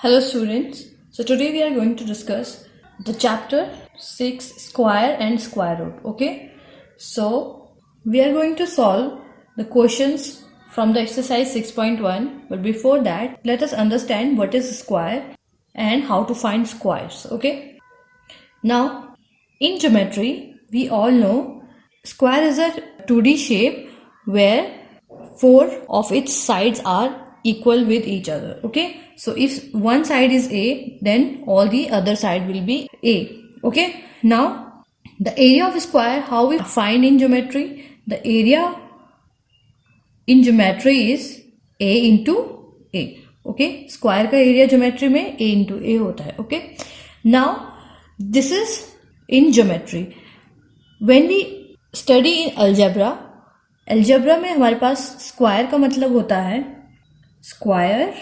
Hello students, so today we are going to discuss the chapter 6 square and square root. Okay, so we are going to solve the questions from the exercise 6.1, but before that let us understand what is square and how to find squares. Okay, now in geometry we all know square is a 2D shape where 4 of its sides are equal with each other. Okay, so if one side is A, then all the other side will be A. Okay, now the area of a square, how we find in geometry? The area in geometry is A into A. Okay, square का area geometry में A into A होता है. Okay, now this is in geometry. When we study in algebra में हमारे पास square का मतलब होता है square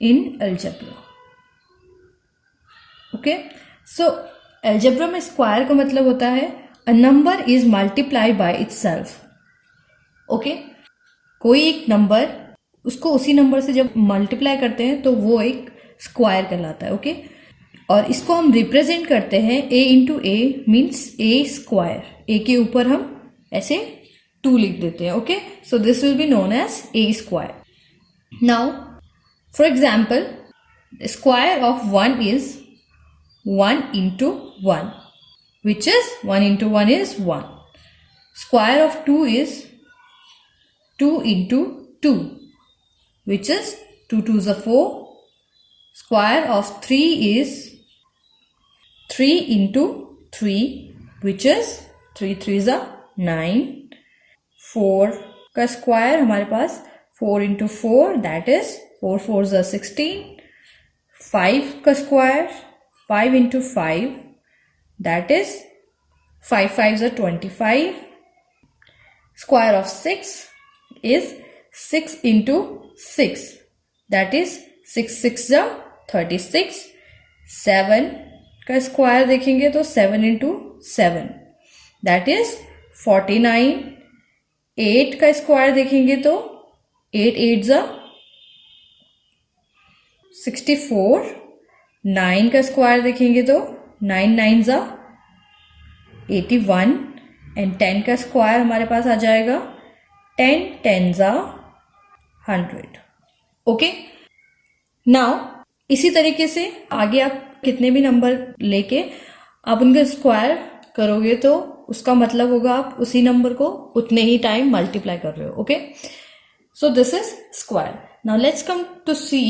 in algebra. Okay, so algebra में square का मतलब होता है a number is multiplied by itself. Okay, कोई एक नंबर उसको उसी नंबर से जब मल्टीप्लाई करते हैं तो वो एक स्क्वायर कहलाता है. ओके, और इसको हम रिप्रेजेंट करते हैं a into a means a square. a के ऊपर हम ऐसे 2 लिख देते हैं. Okay, so this will be known as a square. Now for example square of 1 is 1 into 1, which is 1 into 1 is 1. Square of 2 is 2 into 2, which is 2 2s are 4. Square of 3 is 3 into 3, which is 3 3s are 9. 4 का square हमारे पास 4 into 4, that is 4 4s are 16. 5 का square 5 into 5, that is 5 5s are 25. Square of 6 is 6 into 6, that is 6 6 are 36. 7 का square देखेंगे तो 7 into 7, that is 49. 8 का square देखेंगे तो 8 8s are 64. 9 का स्क्वायर देखेंगे तो 9 9s are 81. एंड 10 का स्क्वायर हमारे पास आ जाएगा 10 10s are 100. ओके, नाउ इसी तरीके से आगे आप कितने भी नंबर लेके आप उनका स्क्वायर करोगे तो उसका मतलब होगा आप उसी नंबर को उतने ही टाइम मल्टीप्लाई कर रहे हो. Okay, so this is square. Now let's come to see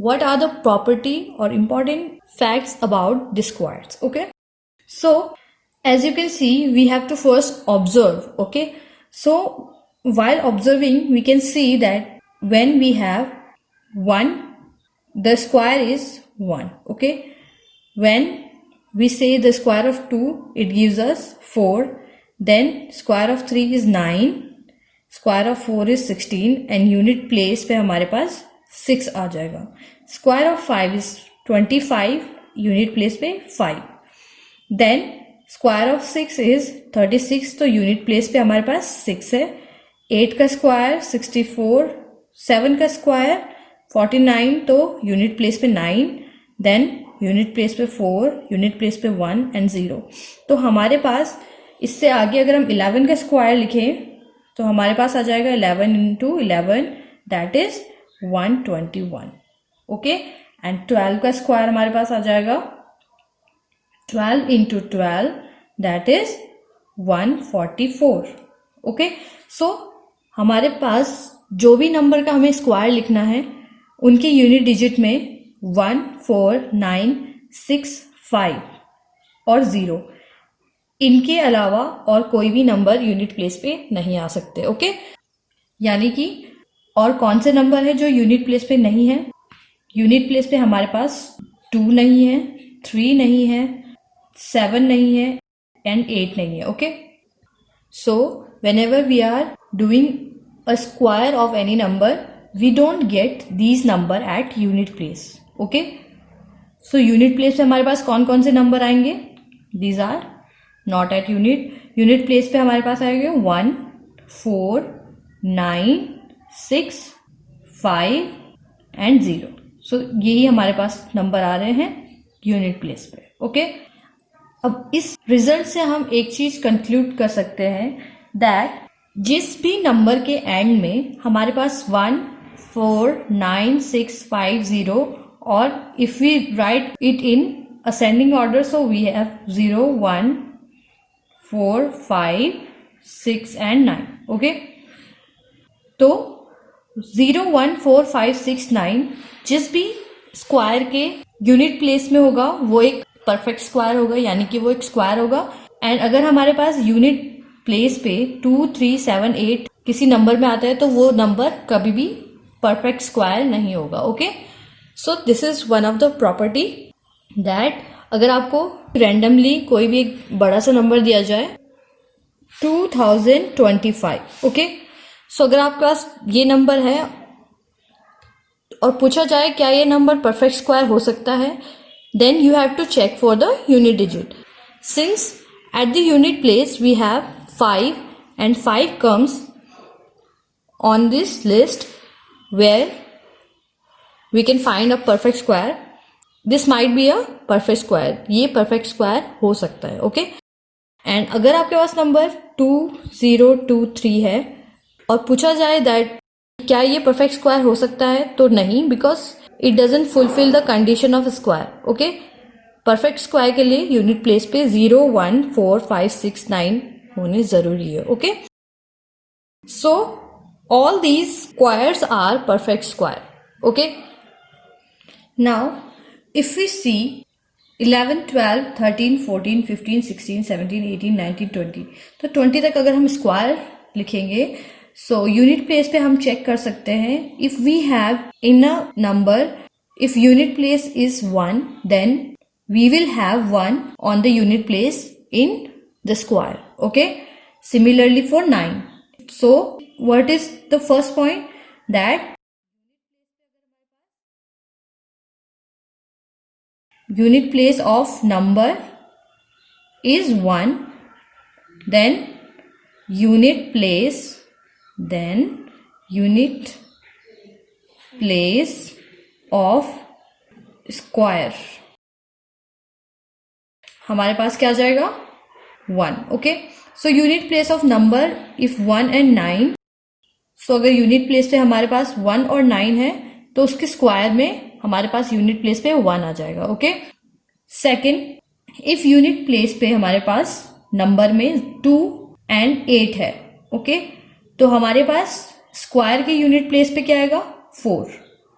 what are the property or important facts about the squares. Okay, so as you can see we have to first observe. Okay, so while observing we can see that when we have 1, the square is 1. Okay, when we say the square of 2, it gives us 4. Then square of 3 is 9, square of 4 is 16 and unit place पे हमारे पास 6 आ जाएगा. Square of 5 is 25, unit place पे 5. Then square of 6 is 36, तो unit place पे हमारे पास 6 है. 8 का स्क्वायर 64. 7 का स्क्वायर 49, तो यूनिट प्लेस पे 9. देन यूनिट प्लेस पे 4, यूनिट प्लेस पे 1 एंड 0. तो हमारे पास इससे आगे अगर हम 11 का स्क्वायर लिखें तो हमारे पास आ जाएगा 11 into 11, that is 121. Okay, and 12 का स्क्वायर हमारे पास आ जाएगा 12 into 12, दैट इज 144. ओके, सो हमारे पास जो भी नंबर का हमें स्क्वायर लिखना है उनके यूनिट डिजिट में 1 4 9 6 5 और 0, इनके अलावा और कोई भी नंबर यूनिट प्लेस पे नहीं आ सकते. ओके, यानी कि और कौन से नंबर है जो यूनिट प्लेस पे नहीं है? यूनिट प्लेस पे हमारे पास 2 नहीं है, 3 नहीं है, 7 नहीं है एंड 8 नहीं है. Okay, so whenever we are doing a square of any number we don't get these number at unit place. Okay, so unit place पे हमारे पास कौन कौन से नंबर आएंगे? These are not at unit place पे हमारे पास आएंगे 1 4 9 6 5 and 0. सो यही हमारे पास नंबर आ रहे हैं यूनिट प्लेस पे। ओके, अब इस रिजल्ट से हम एक चीज कंक्लूड कर सकते हैं दैट जिस भी नंबर के एंड में हमारे पास 1 4 9 6 5 0 और if we write it in ascending order, so we have 0 1 4 5 6 and 9. Okay, तो 0 1 4 5 6 9 जिस भी स्क्वायर के यूनिट प्लेस में होगा वो एक परफेक्ट स्क्वायर होगा, यानी कि वो एक स्क्वायर होगा। एंड अगर हमारे पास यूनिट प्लेस पे 2 3 7 8 किसी नंबर में आता है तो वो नंबर कभी भी परफेक्ट स्क्वायर नहीं होगा। Okay, so this is one of the property that अगर आपको रैंडमली कोई भी एक बड़ा सा नंबर दिया जाए 2025, ओके, सो अगर आपके पास ये नंबर है और पूछा जाए क्या ये नंबर परफेक्ट स्क्वायर हो सकता है, then you have to check for the unit digit. Since at the unit place we have 5 and 5 comes on this list where we can find a perfect square. This might be a perfect square. ये perfect square हो सकता है। Okay, and अगर आपके पास number 2023 है और पूछा जाए दैट क्या ये परफेक्ट स्क्वायर हो सकता है, तो नहीं, because it doesn't fulfil the condition of square. Okay, perfect square के लिए यूनिट प्लेस पे 0 1 4 5 6 9 होने जरूरी है। Okay, so all these squares are perfect square. Okay, now if we see 11 12 13 14 15 16 17 18 19 20, तो 20 तक अगर हम स्क्वायर लिखेंगे, सो यूनिट प्लेस पे हम चेक कर सकते हैं if we have in a number, if unit place is 1 then we will have 1 on the unit place in the square. Okay, similarly for 9, so what is the first point that unit place of number is 1, then unit place of square हमारे पास क्या आ जाएगा 1। Okay, so unit place of number if 1 and 9, सो अगर unit place पे हमारे पास 1 और 9 है तो उसके स्क्वायर में हमारे पास यूनिट प्लेस पे 1 आ जाएगा। Okay, second, if unit place पे हमारे पास नंबर में 2 and 8 है, ओके, तो हमारे पास स्क्वायर के यूनिट प्लेस पे क्या आएगा 4।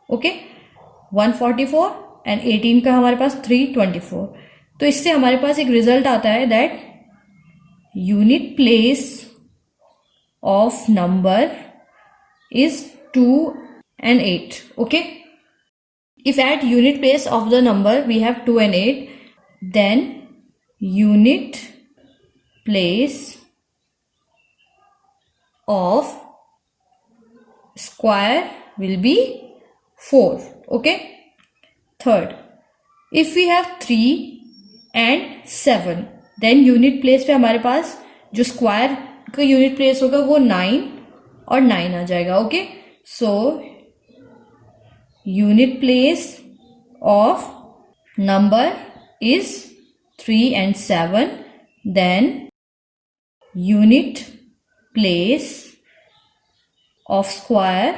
ओके, 144 एंड 18 का हमारे पास 324, तो इससे हमारे पास एक रिजल्ट आता है that unit place of number is 2 and 8. Okay, if at unit place of the number we have 2 and 8, then unit place of square will be 4. Okay, third, if we have 3 and 7, then unit place पे हमारे पास जो square का unit place होगा वो 9 और 9 आ जाएगा। Okay, so unit place of number is 3 and 7, then unit place of square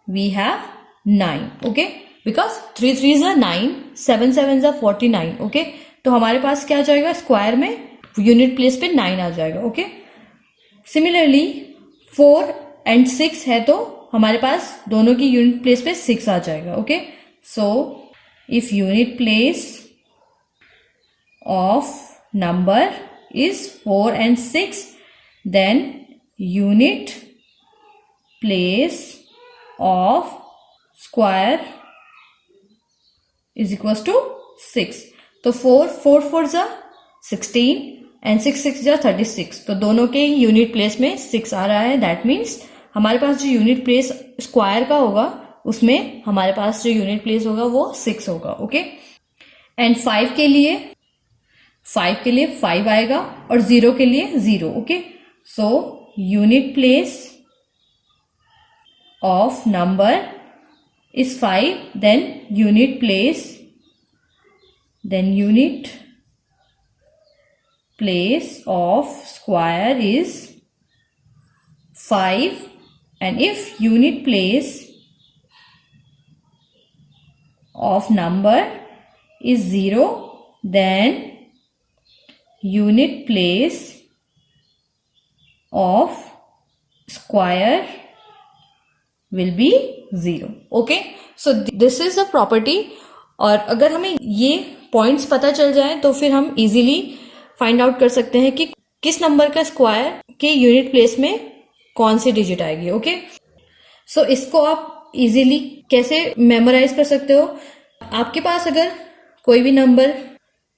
we have 9। Okay, because 3 3s are 9, 7 7s are 49। Okay, तो हमारे पास क्या आ जाएगा स्क्वायर में यूनिट प्लेस पे 9 आ जाएगा। ओके, सिमिलरली 4 and 6 है तो हमारे पास दोनों की यूनिट प्लेस पे 6 आ जाएगा। Okay, so if unit place of number is 4 and 6, then unit place of square is equal to 6। तो 4 4 4s are 16 एंड 6 6 जा 36, तो दोनों के यूनिट प्लेस में 6 आ रहा है। दैट मीन्स हमारे पास जो यूनिट प्लेस स्क्वायर का होगा उसमें हमारे पास जो यूनिट प्लेस होगा वो 6 होगा। ओके, एंड 5 के लिए 5 आएगा और 0 के लिए 0। Okay, so unit place of number is 5, then unit place of square is 5, and if unit place of number is 0, then unit place of square will be 0. Okay, so this is the property. और अगर हमें ये points पता चल जाए तो फिर हम इजीली फाइंड आउट कर सकते हैं कि किस नंबर का स्क्वायर के यूनिट प्लेस में कौन सी डिजिट आएगी. ओके, सो इसको आप इजीली कैसे मेमोराइज कर सकते हो. आपके पास अगर कोई भी नंबर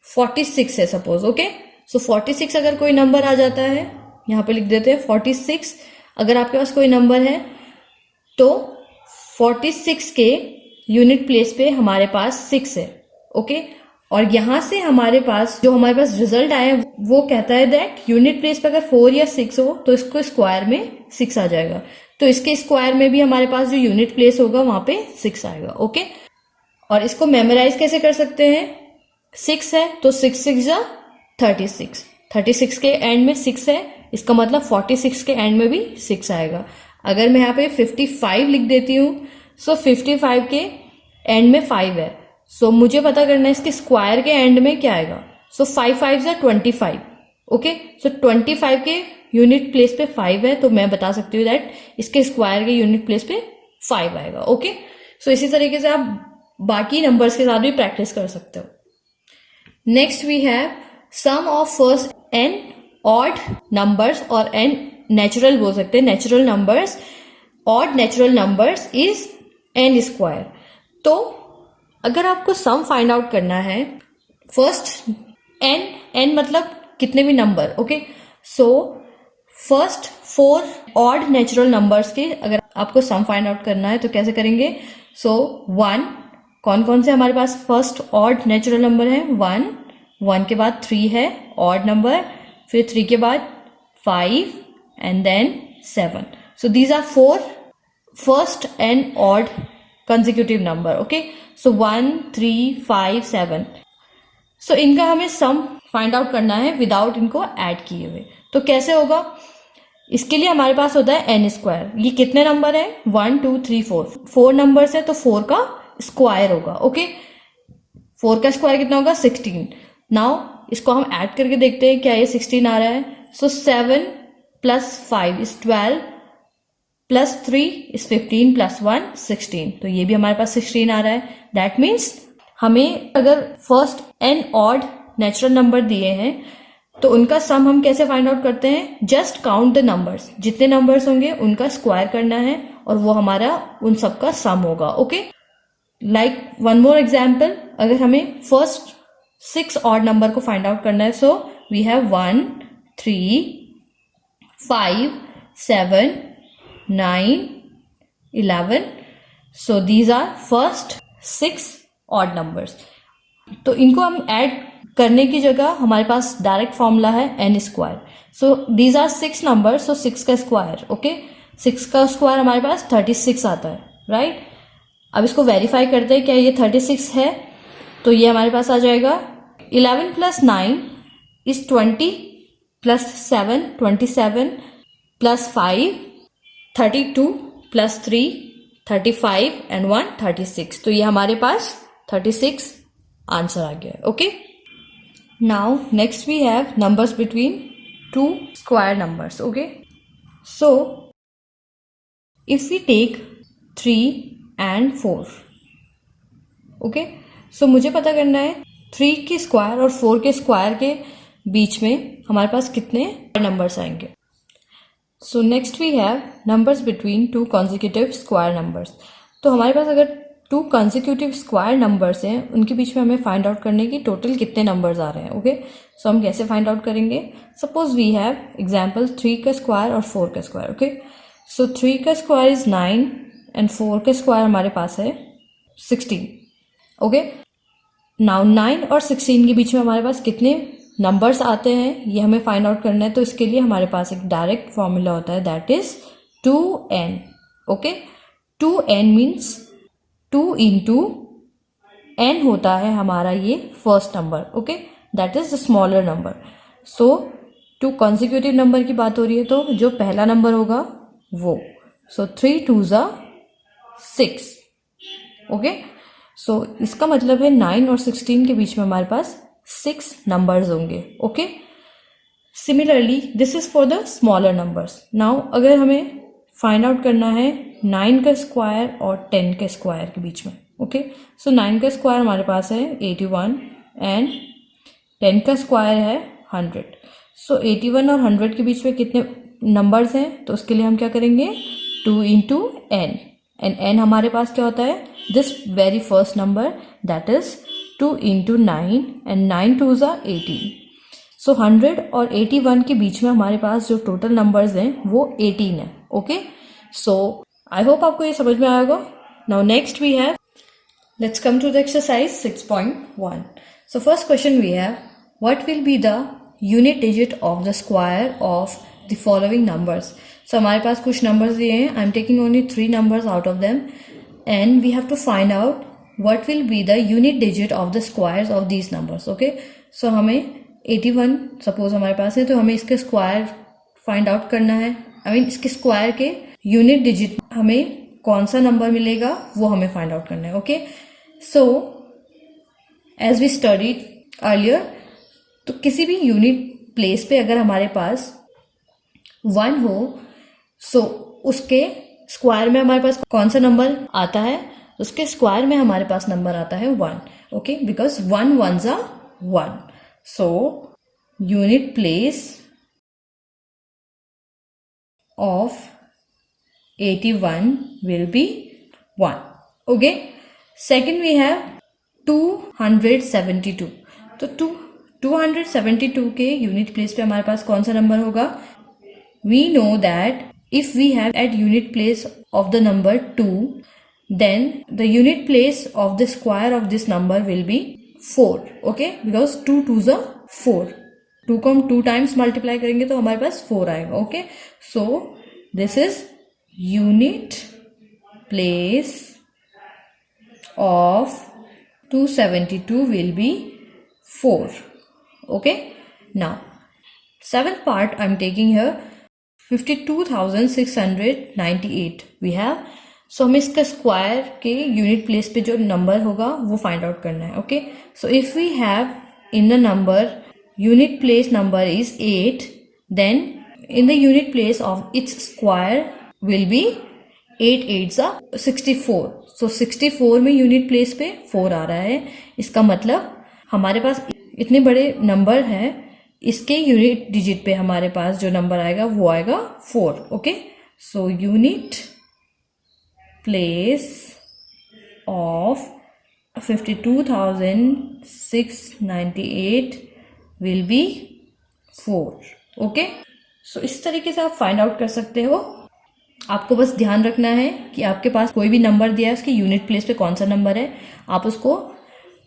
46 है सपोज. ओके, सो 46 अगर कोई नंबर आ जाता है, यहाँ पे लिख देते हैं 46. अगर आपके पास कोई नंबर है तो 46 के यूनिट प्लेस पे हमारे पास 6 है. ओके, और यहां से हमारे पास रिजल्ट आया वो कहता है दैट यूनिट प्लेस पे अगर 4 या 6 हो तो इसको स्क्वायर में 6 आ जाएगा. तो इसके स्क्वायर में भी हमारे पास जो यूनिट प्लेस होगा वहां पे 6 आएगा. ओके, और इसको मेमोराइज कैसे कर सकते हैं. 6 है तो 6 6 जा 36. 36 के एंड में 6 है, इसका मतलब 46 के एंड में भी 6 आएगा. अगर मैं यहाँ पे 55 लिख देती हूँ, सो 55 के एंड में 5 है. सो मुझे पता करना है इसके स्क्वायर के एंड में क्या आएगा. सो 5 5 जा 25. ओके, सो 25 के यूनिट प्लेस पे 5 है, तो मैं बता सकती हूँ दैट इसके स्क्वायर के यूनिट प्लेस पे 5 आएगा. ओके, सो इसी तरीके से आप बाकी नंबर्स के साथ भी प्रैक्टिस कर सकते हो. Next we have sum of first n odd numbers और n नेचुरल बोल सकते हैं. Natural numbers, odd natural numbers is n square. तो अगर आपको सम फाइंड आउट करना है, फर्स्ट n मतलब कितने भी number. Okay, so first 4 odd natural numbers के अगर आपको सम फाइंड आउट करना है तो कैसे करेंगे. सो 1, कौन कौन से हमारे पास फर्स्ट ऑड नेचुरल नंबर है. 1 के बाद 3 है ऑड नंबर, फिर 3 के बाद 5 and then 7. So these are 4 first and odd consecutive number. Okay, so 1 3 5 7. So इनका हमें सम फाइंड आउट करना है विदाउट इनको ऐड किए हुए. तो कैसे होगा, इसके लिए हमारे पास होता है n स्क्वायर. ये कितने नंबर है 1 2 3 4 नंबर्स है तो 4 का स्क्वायर होगा. ओके, 4 का स्क्वायर कितना होगा 16. नाउ इसको हम ऐड करके देखते हैं क्या ये 16 आ रहा है. सो 7 plus 5 is 12 plus 3 is 15 plus 1 16. तो ये भी हमारे पास 16 आ रहा है. दैट मीन्स हमें अगर first n odd natural number दिए हैं तो उनका सम हम कैसे फाइंड आउट करते हैं. जस्ट काउंट द नंबर्स, जितने नंबर्स होंगे उनका स्क्वायर करना है और वो हमारा उन सबका सम होगा. Okay, like one more example, अगर हमें फर्स्ट 6 ऑड नंबर को फाइंड आउट करना है, so we have 1 3 5 7 9 11. So these are first 6 odd numbers. तो इनको हम ऐड करने की जगह हमारे पास डायरेक्ट फॉर्मूला है n square. So these are 6 numbers, so 6 का स्क्वायर. ओके, 6 का स्क्वायर हमारे पास 36 आता है. राइट, अब इसको वेरीफाई करते हैं क्या ये 36 है. तो ये हमारे पास आ जाएगा 11 plus 9 is 20 plus 7 27 plus 5 32 plus 3 35 and 1 36. तो ये हमारे पास 36 आंसर आ गया. Okay, now next we have numbers between 2 square numbers. Okay, so if we take 3 and 4. Okay, so मुझे पता करना है 3 के स्क्वायर और 4 के स्क्वायर के बीच में हमारे पास कितने नंबर्स आएंगे. So next we have numbers between 2 consecutive square numbers. तो हमारे पास अगर 2 कॉन्जिक्यूटिव स्क्वायर नंबर्स हैं, उनके बीच में हमें फाइंड आउट करने की टोटल कितने नंबर्स आ रहे हैं. ओके, सो हम कैसे फाइंड आउट करेंगे. सपोज वी हैव एग्जाम्पल 3 का स्क्वायर और 4 का स्क्वायर. ओके, सो 3 का स्क्वायर इज 9 एंड 4 का स्क्वायर हमारे पास है 16. ओके, नाउ 9 और 16 के बीच में हमारे पास कितने नंबर्स आते हैं ये हमें फाइंड आउट करना है. तो इसके लिए हमारे पास एक डायरेक्ट फॉर्मूला होता है that is 2n. Okay, 2n means 2 into n होता है हमारा ये first number, okay, that is the smaller number. So two consecutive number की बात हो रही है तो जो पहला नंबर होगा वो, सो 3 2 ज़ा 6, ओके. सो इसका मतलब है 9 और 16 के बीच में हमारे पास 6 नंबर्स होंगे, okay. Similarly this is for the smaller numbers. Now अगर हमें फाइंड आउट करना है 9 का स्क्वायर और 10 के स्क्वायर के बीच में, ओके. सो 9 का स्क्वायर हमारे पास है 81 एंड 10 का स्क्वायर है 100. सो 81 और 100 के बीच में कितने नंबर्स हैं, तो उसके लिए हम क्या करेंगे 2 इंटू एन, एंड एन हमारे पास क्या होता है this very first number that is 2 into 9 and 9 2 ज़ा 18. सो 100 और 81 के बीच में हमारे पास जो टोटल नंबर्स हैं वो 18 है, ओके. सो आई होप आपको ये समझ में आएगा. Now next we have, let's come to the exercise 6.1. So first question we have, what will be the unit digit of the square of the following numbers? So हमारे पास कुछ numbers दिए हैं. I'm taking only 3 numbers out of them and we have to find out what will be the unit digit of the squares of these numbers, okay. So हमें 81 suppose हमारे पास है तो हमें इसके स्क्वायर फाइंड आउट करना है. I mean इसके square के यूनिट डिजिट हमें कौन सा नंबर मिलेगा वो हमें फाइंड आउट करना है, okay. So as we studied earlier, तो किसी भी यूनिट प्लेस पे अगर हमारे पास 1 हो, सो उसके स्क्वायर में हमारे पास कौन सा नंबर आता है, उसके स्क्वायर में हमारे पास नंबर आता है 1, ओके, बिकॉज 1 1 ज़ा 1. So unit place of 81 will be 1, okay. Second we have 272. तो 272 के यूनिट प्लेस पे हमारे पास कौन सा नंबर होगा. We know that if we have at unit place of the number 2, then the unit place of the square of this number will be 4, okay, because 2 2 ज़ा 4. 2 को हम 2 टाइम्स मल्टीप्लाई करेंगे तो हमारे पास 4 आएगा, okay. So this is unit place of 272 will be 4, okay. Now seventh part I am taking here 52,698 we have. So हमें इसका स्क्वायर के यूनिट प्लेस पे जो नंबर होगा वो फाइंड आउट करना है, okay. So if we have in the number unit place number is 8, then in the unit place of its square will be 8 8 ज़ा 64. so 64 में यूनिट प्लेस पे 4 आ रहा है. इसका मतलब हमारे पास इतने बड़े नंबर हैं, इसके यूनिट डिजिट पे हमारे पास जो नंबर आएगा वो आएगा 4, okay. So unit place of 52,698 will be 4, okay. So इस तरीके से आप फाइंड आउट कर सकते हो. आपको बस ध्यान रखना है कि आपके पास कोई भी नंबर दिया है उसके यूनिट प्लेस पे कौन सा नंबर है, आप उसको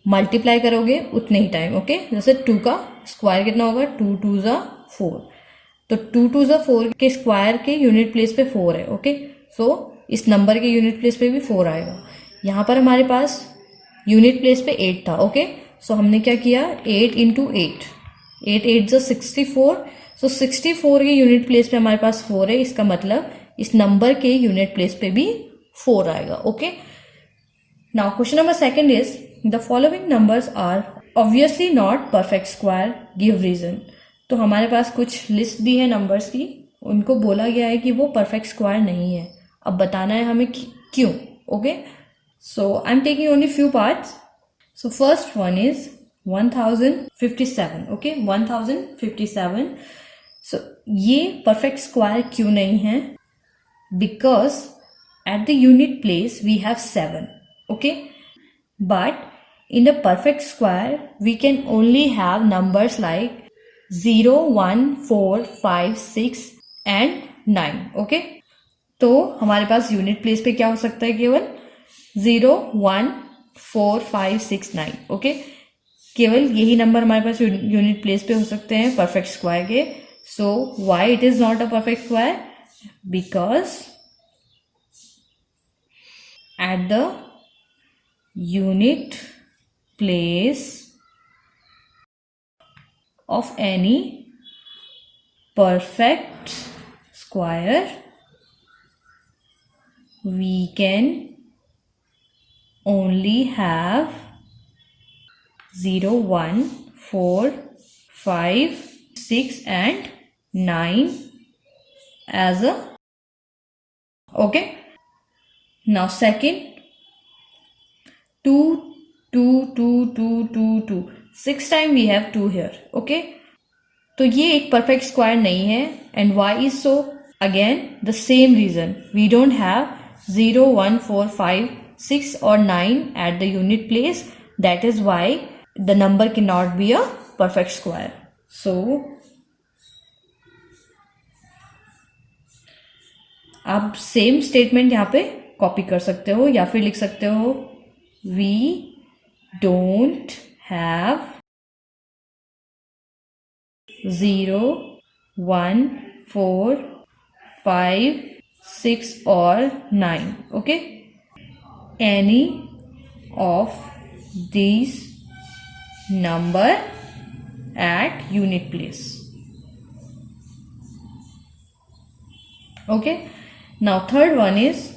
मल्टीप्लाई करोगे उतने ही टाइम, ओके. जैसे 2 का स्क्वायर कितना होगा 2 2 ज़ा 4, तो 2 2 ज़ा 4 के स्क्वायर के यूनिट प्लेस पे 4 है, ओके. सो इस नंबर के यूनिट प्लेस पे भी 4 आएगा. यहाँ पर हमारे पास यूनिट प्लेस पे 8 था, ओके. सो हमने क्या किया 8 इंटू 8 8 ज़ा 64. सो 64 के यूनिट प्लेस पे हमारे पास 4 है. इसका मतलब इस नंबर के यूनिट प्लेस पे भी 4 आएगा, okay. Now question number second is the following numbers are obviously not perfect square, give reason. तो हमारे पास कुछ लिस्ट दी है नंबर्स की, उनको बोला गया है कि वो परफेक्ट स्क्वायर नहीं है. अब बताना है हमें क्यों, okay. So I am taking only few parts. So first one is 1057, okay. 1057. So ये परफेक्ट स्क्वायर क्यों नहीं है, because at the unit place we have 7, okay. But in the perfect square we can only have numbers like 0 1 4 5 6 and 9, okay. तो हमारे पास unit place पे क्या हो सकता है, केवल 0 1 4 5 6 9, ओके. केवल यही नंबर हमारे पास यूनिट प्लेस पे हो सकते हैं परफेक्ट स्क्वायर के. So why it is not a perfect square, because at the unit place of any perfect square, we can only have 0, 1, 4, 5, 6 and 9 as a, okay. Now second, 2, 2, 2, 2, 2, 2. 6 time we have 2 here, okay. तो ये एक perfect square नहीं है. And why is so? Again the same reason, we don't have 0, 1, 4, 5, 6 और 9 at the unit place. That is why the number cannot be a perfect square. So आप same statement यहाँ पे copy कर सकते हो या फिर लिख सकते हो we don't have 0, 1, 4, 5, 6 or 9. Okay, any of these number at unit place. Okay, now third one is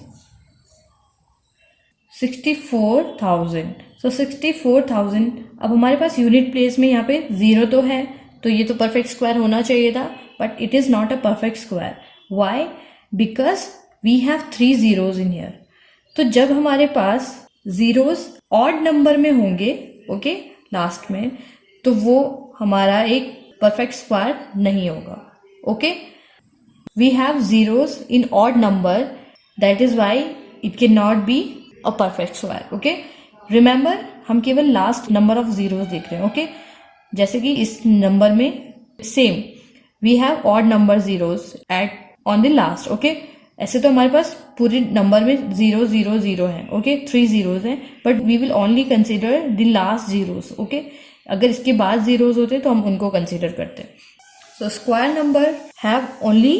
64,000. So 64,000. अब हमारे पास यूनिट प्लेस में यहाँ पे 0 तो है, तो ये तो परफेक्ट स्क्वायर होना चाहिए था, but it is not a perfect square. Why? Because we have 3 zeros in here. तो जब हमारे पास जीरोस ऑड नंबर में होंगे, ओके, लास्ट में, तो वो हमारा एक परफेक्ट स्क्वायर नहीं होगा. Okay, we have zeros in odd number, that is why it can not be a perfect square. Okay, remember हम केवल लास्ट नंबर ऑफ जीरोस देख रहे हैं. ओके, जैसे कि इस नंबर में same we have odd number zeros at on the last. Okay, ऐसे तो हमारे पास पूरे नंबर में 0, 0, 0 है. ओके, 3 zeros हैं, but we will only consider the last zeros. Okay, अगर इसके बाद जीरोस होते तो हम उनको कंसिडर करते. So square number have only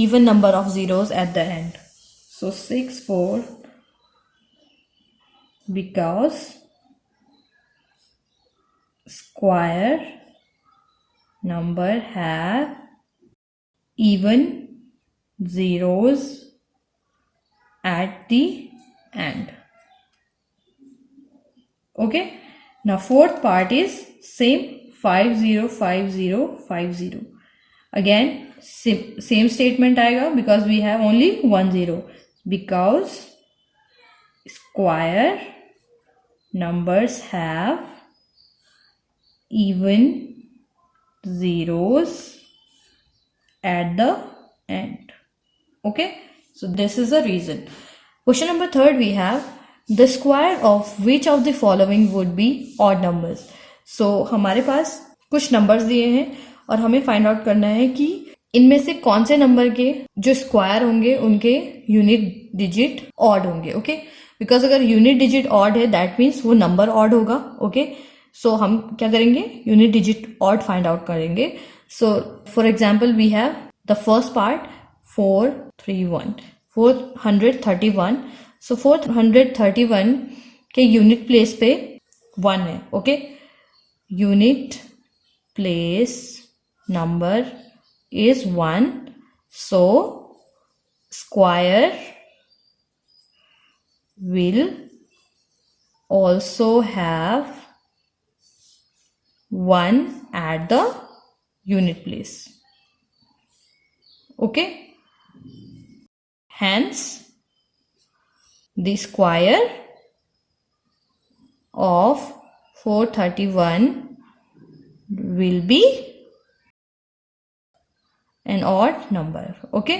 even number of zeros at the end. So 6, 4 because square number have even zeros at the end. Okay, now fourth part is same 5, 0, 5, 0, 5, 0. Again same statement आएगा because we have only 1 0. Because square numbers have even zeros at the end. Okay, so this is the reason. Question number 3 we have the square of which of the following would be odd numbers. So हमारे पास कुछ numbers दिए हैं और हमें find out करना है कि इनमें से कौन से नंबर के जो स्क्वायर होंगे उनके यूनिट डिजिट ऑड होंगे. ओके, बिकॉज अगर यूनिट डिजिट ऑड है दैट मीन्स वो नंबर ऑड होगा. ओके, सो हम क्या करेंगे, unit digit odd find out करेंगे. So for example we have the first part 431, 431. So 431 के यूनिट प्लेस पे 1 है. Okay, unit place number is 1. So square will also have 1 at the unit place. Okay, hence the square of 431 will be an odd number. Okay,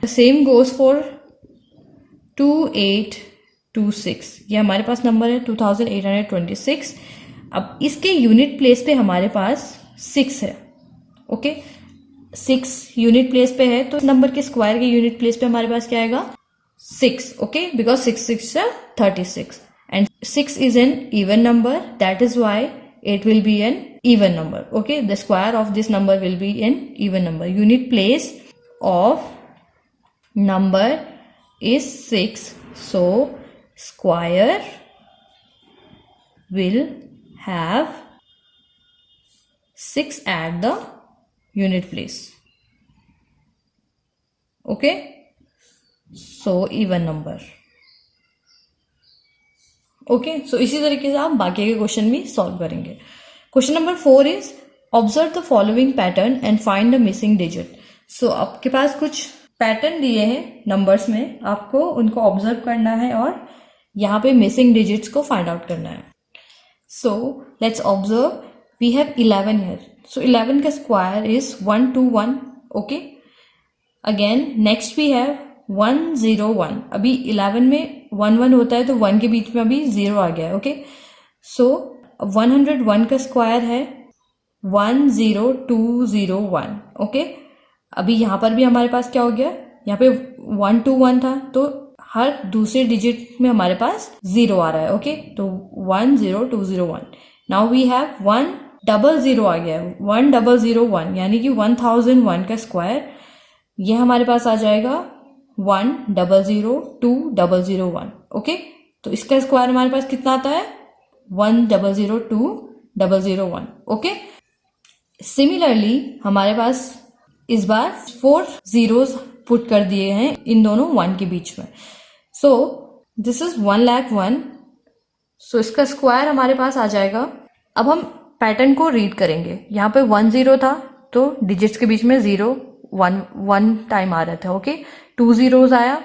the same goes for 2826. ये हमारे पास number है 2826. अब इसके unit place पे हमारे पास 6 है. Okay, 6 unit place पे है, तो नंबर के स्क्वायर के यूनिट प्लेस पे हमारे पास क्या आएगा, 6. Okay, because 6 6 36 and 6 is an even number, that is why it will be an even number. Okay, the square of this number will be an even number. Unit place of number is 6, so square will have 6 at the unit place. Okay, so even number. Okay so इसी तरीके से आप बाकी के question भी solve करेंगे. Question number 4 is observe the following pattern and find the missing digit. So आपके पास कुछ पैटर्न दिए हैं नंबर्स में, आपको उनको ऑब्जर्व करना है और यहाँ पे मिसिंग डिजिट्स को फाइंड आउट करना है. So let's observe, we have 11 here. So 11 का square is 121. Okay, again next we have 101. अभी 11 में 1 1 होता है तो 1 के बीच में अभी 0 आ गया है. ओके, सो 101 का स्क्वायर है 10201. ओके, अभी यहाँ पर भी हमारे पास क्या हो गया, यहाँ पे 121 था तो हर दूसरे डिजिट में हमारे पास 0 आ रहा है. ओके, तो 10201. नाउ वी हैव 100 आ गया है 1001, यानी कि 1001 का स्क्वायर ये हमारे पास आ जाएगा 1002001. ओके, तो इसका स्क्वायर हमारे पास कितना आता है 100201. ओके, सिमिलरली हमारे पास इस बार 4 zeros पुट कर दिए हैं इन दोनों 1 के बीच में. सो दिस इज 1,01,000. सो इसका स्क्वायर हमारे पास आ जाएगा. अब हम पैटर्न को रीड करेंगे. यहाँ पे 10 था तो डिजिट्स के बीच में 0 1 टाइम आ रहा था. ओके, 2 zeros आया,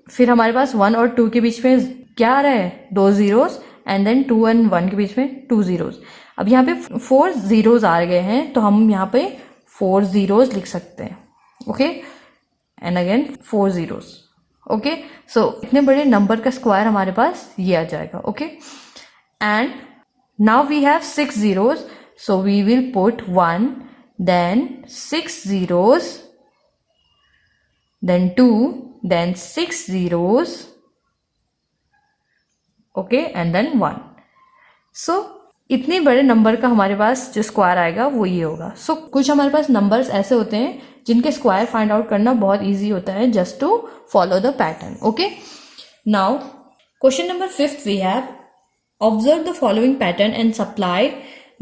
फिर हमारे पास 1 और 2 के बीच में क्या आ रहा है 2 zeros, एंड देन 2 एंड 1 के बीच में 2 zeros. अब यहाँ पे 4 zeros आ गए हैं तो हम यहाँ पे 4 zeros लिख सकते हैं. Okay, and again 4 zeros. Okay, so इतने बड़े नंबर का स्क्वायर हमारे पास ये आ जाएगा. Okay, and now we have 6 zeros, so we will put 1, then 6 zeros, then 2, then 6 zeros, okay, and then 1. so इतने बड़े नंबर का हमारे पास जो स्क्वायर आएगा वो ये होगा. सो कुछ हमारे पास नंबर्स ऐसे होते हैं जिनके स्क्वायर फाइंड आउट करना बहुत इजी होता है, just to follow the pattern. Okay, now question number 5 we have observe the following pattern and supply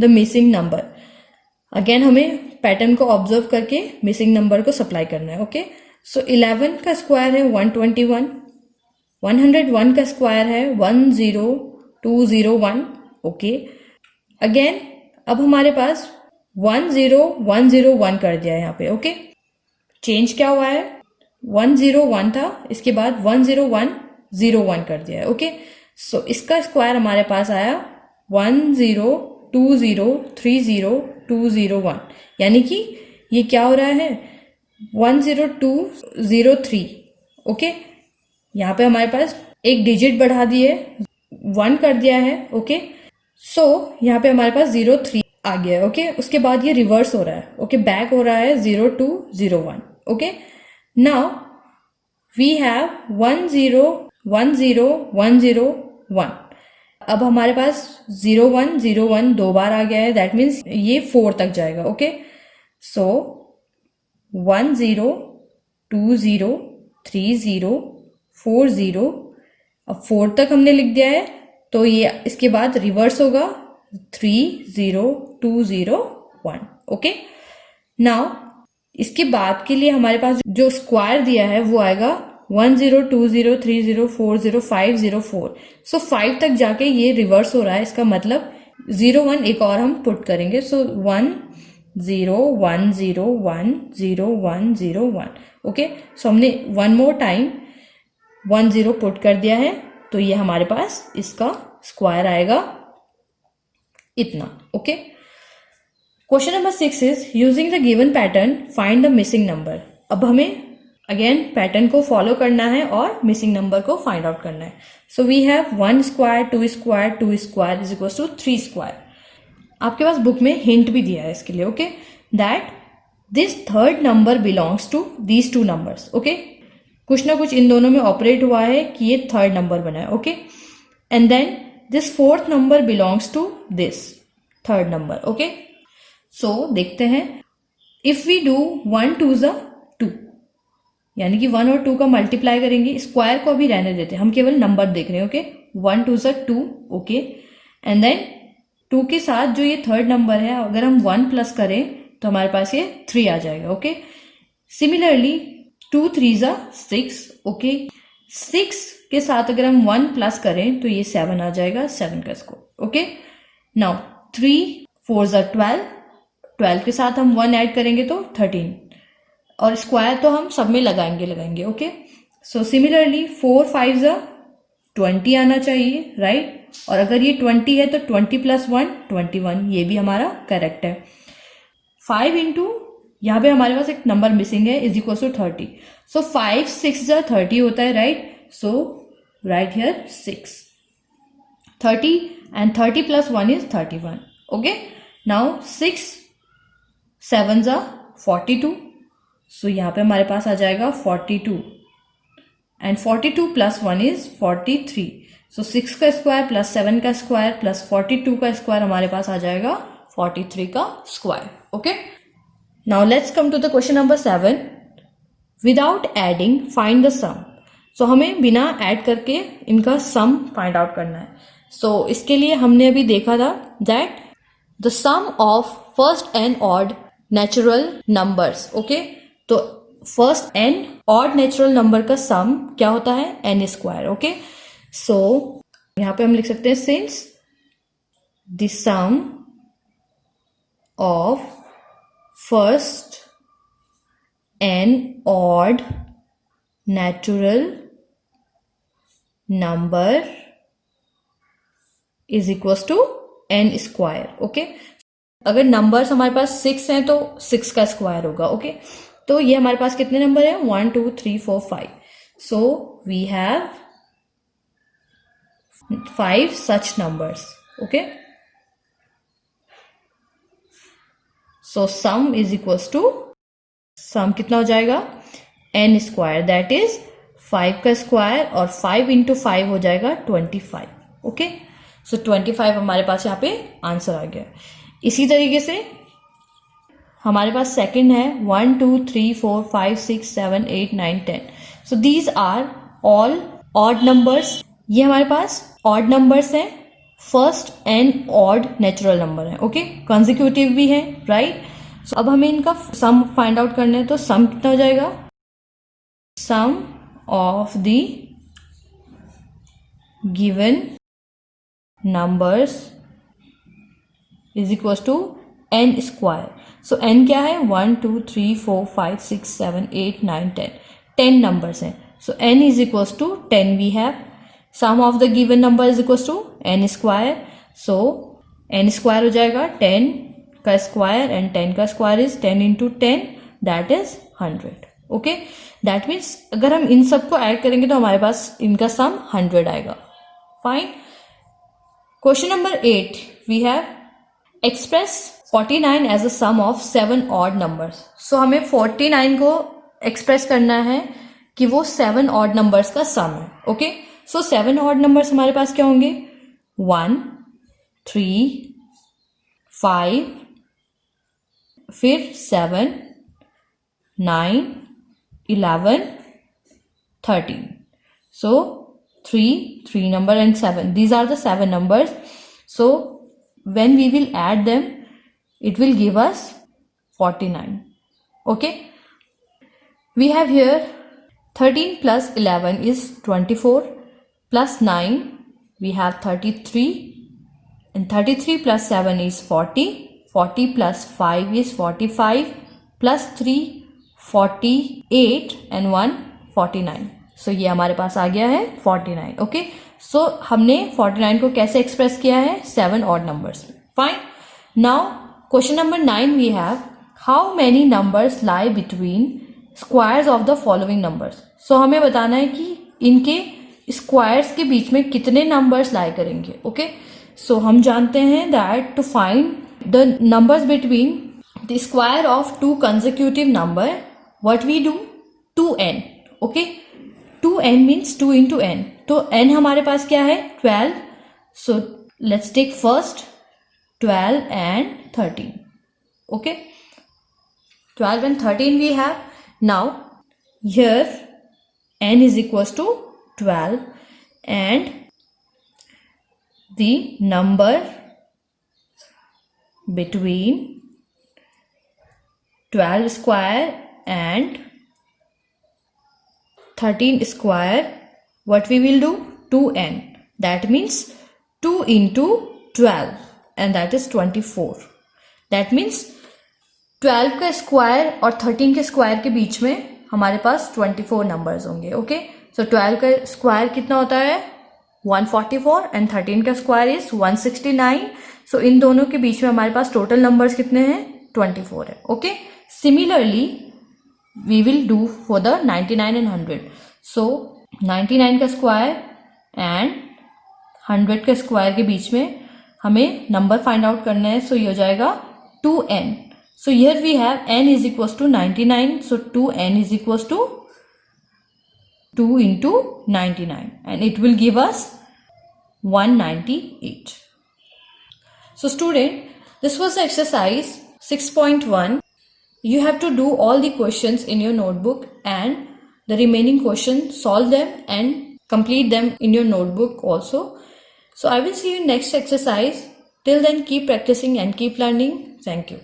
the missing number. Again हमें पैटर्न को ऑब्जर्व करके मिसिंग नंबर को सप्लाई करना है. ओके, सो 11 का स्क्वायर है 121. 101 का स्क्वायर है 10201. ओके, अगेन अब हमारे पास 10101 कर दिया है यहाँ पे. ओके, चेंज क्या हुआ है 101 था, इसके बाद 10101 कर दिया है. ओके, सो इसका स्क्वायर हमारे पास आया 102030201, यानी कि ये क्या हो रहा है 10203. ओके, यहाँ पे हमारे पास एक डिजिट बढ़ा दिए 1 कर दिया है. ओके, सो यहाँ पे हमारे पास 03 आ गया है. ओके, उसके बाद ये रिवर्स हो रहा है. ओके, बैक हो रहा है 0201. Okay, now we have 1010101. अब हमारे पास 0101 दो बार आ गया है, दैट मीन्स ये 4 तक जाएगा. ओके, सो 10203040. अब 4 तक हमने लिख दिया है तो ये इसके बाद रिवर्स होगा 30201. ओके, नाउ इसके बाद के लिए हमारे पास जो स्क्वायर दिया है वो आएगा 102030405004. सो 5 तक जाके ये रिवर्स हो रहा है, इसका मतलब 01 एक और हम पुट करेंगे. सो 10101001. ओके, सो हमने 1 मोर टाइम 10 पुट कर दिया है तो ये हमारे पास इसका स्क्वायर आएगा इतना. Okay, question number 6 is using the given pattern find the missing number. अब हमें अगेन पैटर्न को फॉलो करना है और मिसिंग नंबर को फाइंड आउट करना है. So we have 1 square 2 square 2 square is equal to 3 square. आपके पास बुक में हिंट भी दिया है इसके लिए. Okay, that this third number belongs to these 2 numbers. Okay, कुछ ना कुछ इन दोनों में ऑपरेट हुआ है कि ये थर्ड नंबर बना है. Okay, and then this fourth number belongs to this third number. Okay, so देखते हैं. इफ वी डू 1 2 2, यानी कि 1 और 2 का मल्टीप्लाई करेंगे. स्क्वायर को अभी रहने देते हैं, हम केवल नंबर देख रहे हैं. ओके, 1 2 2. ओके, एंड देन 2 के साथ जो ये थर्ड नंबर है, अगर हम 1 प्लस करें तो हमारे पास ये 3 आ जाएगा. ओके, सिमिलरली 2 3 ज़ा 6. ओके, 6 के साथ अगर हम 1 प्लस करें तो ये 7 आ जाएगा, 7 का स्क्वायर. ओके, नाउ 3 4 ज़ा 12. 12 के साथ हम 1 ऐड करेंगे तो 13, और स्क्वायर तो हम सब में लगाएंगे. ओके, सो सिमिलरली 4 5 ज़ा 20 आना चाहिए, राइट. और अगर ये 20 है तो 20 प्लस 1 21, ये भी हमारा करेक्ट है. 5 इंटू यहाँ पे हमारे पास एक नंबर मिसिंग है, इज इक्वल टू 30. सो 5 6 ज़ा 30 होता है, right. So right here 6 30 and 30 plus 1 is 31. Okay, now 6 7 ज़ा 42. सो यहाँ पे हमारे पास आ जाएगा 42, एंड 42 प्लस 1 इज 43. सो 6 का स्क्वायर प्लस 7 का स्क्वायर प्लस 42 का स्क्वायर हमारे पास आ जाएगा 43 का square. Okay, now let's come to the question number 7. Without adding find the sum. So हमें बिना ऐड करके इनका सम फाइंड आउट करना है. सो इसके लिए हमने अभी देखा था that the sum of first and odd natural numbers. Okay, तो first and odd natural number का सम क्या होता है, n स्क्वायर. ओके, सो यहाँ पे हम लिख सकते हैं since the sum of first and odd natural number is equal to n square. Okay, अगर नंबर्स हमारे पास 6 हैं तो 6 का स्क्वायर होगा. ओके, तो ये हमारे पास कितने नंबर है, 1 2 3 4 5. So we have 5 such numbers. Okay, so sum is equals to, sum कितना हो जाएगा, n स्क्वायर, दैट इज 5 का स्क्वायर, और 5 इंटू 5 हो जाएगा 25. ओके, सो 25 हमारे पास यहाँ पे आंसर आ गया. इसी तरीके से हमारे पास सेकंड है 1 2 3 4 5 6 7 8 9 10. So these are all odd numbers. ये हमारे पास ऑड नंबर्स हैं, first and odd natural number है. ओके, कंसेक्यूटिव भी है, राइट. सो अब हमें इनका सम फाइंड आउट करना है. तो सम कितना हो जाएगा, sum of the given numbers is equal to n square. So n क्या है, 1 2 3 4 5 6 7 8 9 10, 10 नंबर्स हैं. So n is equal to 10 we have. Sum of the given number is equal to n square. So n square हो जाएगा 10 का square, and 10 का square is 10 into 10, that is 100. Okay, that means अगर हम इन सबको add करेंगे तो हमारे पास इनका सम 100 आएगा. Fine. Question number 8 we have express 49 as a sum of 7 odd numbers. So हमें 49 को एक्सप्रेस करना है कि वो 7 ऑड नंबर्स का सम है. ओके, सो 7 ऑड नंबर्स हमारे पास क्या होंगे, 1 3 5, फिर 7 9 11 13. सो 3 number and 7, these are the 7 numbers. So when we will add them, it will give us 49. Okay, we have here 13 plus 11 is 24, plus 9 we have 33, and 33 plus 7 is 40, 40 plus 5 is 45, plus 3 48, and 1 49. सो ये हमारे पास आ गया है 49. Okay, सो हमने 49 को कैसे express किया है, 7 odd numbers. Fine. Now question number 9 we have how many numbers lie between squares of the following numbers. So हमें बताना है कि इनके स्क्वायर्स के बीच में कितने नंबर्स लाई करेंगे. ओके, सो हम जानते हैं that to find the numbers between the square of 2 consecutive number, what we do, 2n. Okay, 2n means 2 into n. तो n हमारे पास क्या है, 12. So let's take first 12 and 13. Okay, 12 and 13 we have. Now here n is equals to 12 and the number between 12 square and 13 square, what we will do? 2n. That means 2 into 12 and that is 24. That means 12 का square और 13 के square के बीच में हमारे पास 24 numbers होंगे. Okay, सो 12 का square कितना होता है? 144 एंड 13 का स्क्वायर इज 169. सो इन दोनों के बीच में हमारे पास टोटल नंबर्स कितने हैं? 24 है. Okay, similarly we will do for the 99 and 100. So 99 का स्क्वायर एंड 100 के स्क्वायर के बीच में हमें नंबर फाइंड आउट करना है. सो ये हो जाएगा 2n. So here we have n is equals to 99. So 2n is equals to 2 into 99 and it will give us 198. So student, this was the exercise 6.1. You have to do all the questions in your notebook and the remaining questions, solve them and complete them in your notebook also. So I will see you in next exercise. Till then, keep practicing and keep learning. Thank you.